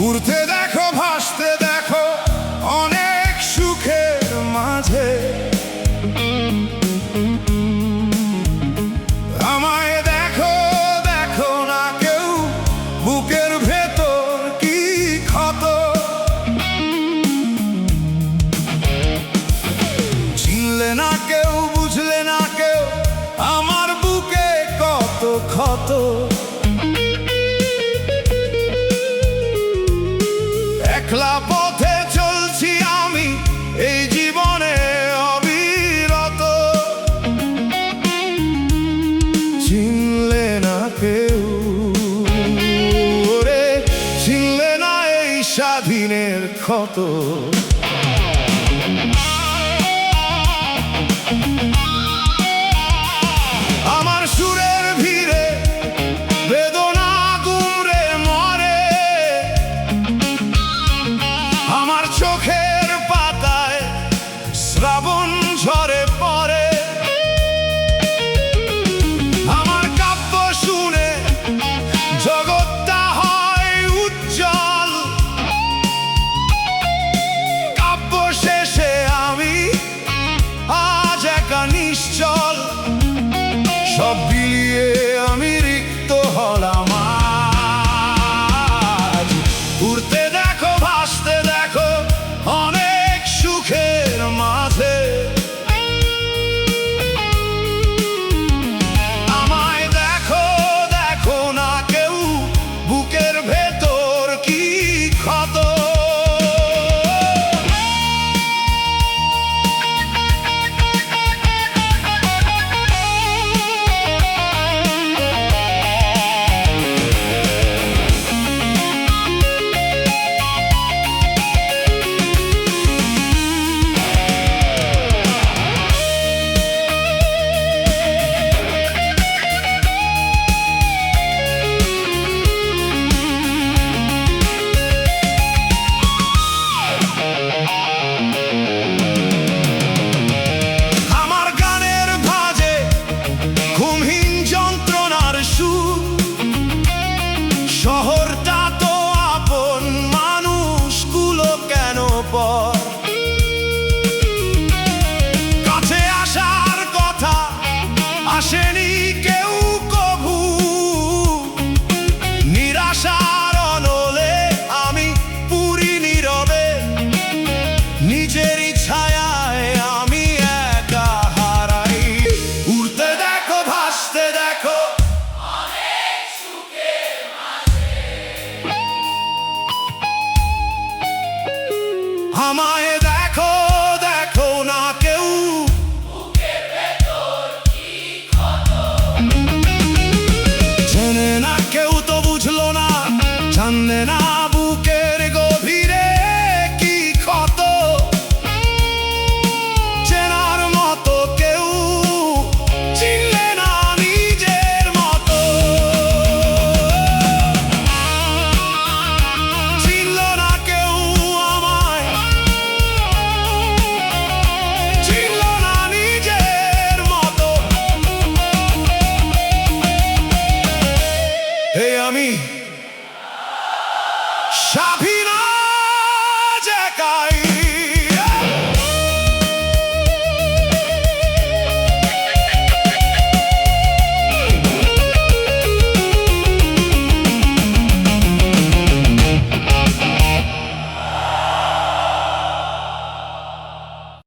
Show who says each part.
Speaker 1: উড়তে দেখো, ভাসতে দেখো অনেক সুখের মাঝে। আমায় দেখো, দেখো না কেউ বুকের ভেতর কি ক্ষত। চিনলে না কেউ, বুঝলে না কেউ আমার বুকে কত ক্ষত। একলা পথে চলছি আমি এই জীবনে অবিরত। চিনলে না কেউ রে, চিনলে না এই স্বাধীনের ক্ষত। আমার সুরের ভিড়ে বেদনা গুমরে মরে। আমার চোখের পাতায় শ্রাবণ ঝরে পড়ে। আমার কাব্য শুনে জগৎটা হয় উজ্জ্বল। কাব্য শেষে আমি আজ একা নিশ্চল। সব বিলিয়ে আমি রিক্ত হলাম আজ। উড়তে দেখো, ভাসতে দেখো অনেক সুখের মাঝে। আমায় দেখো, দেখো না কেউ বুকের ভেতর কি ক্ষত। শহরটা তো আপন, মানুষগুলো কেন পর? কাছে আসার কথা আসেনি কেউ কভু। নিরাশার অনলে আমি পুরি নীরবে। নিজেরই ছায়ায় আমি একা হারাই। উড়তে দেখো, ভাসতে দেখো আমার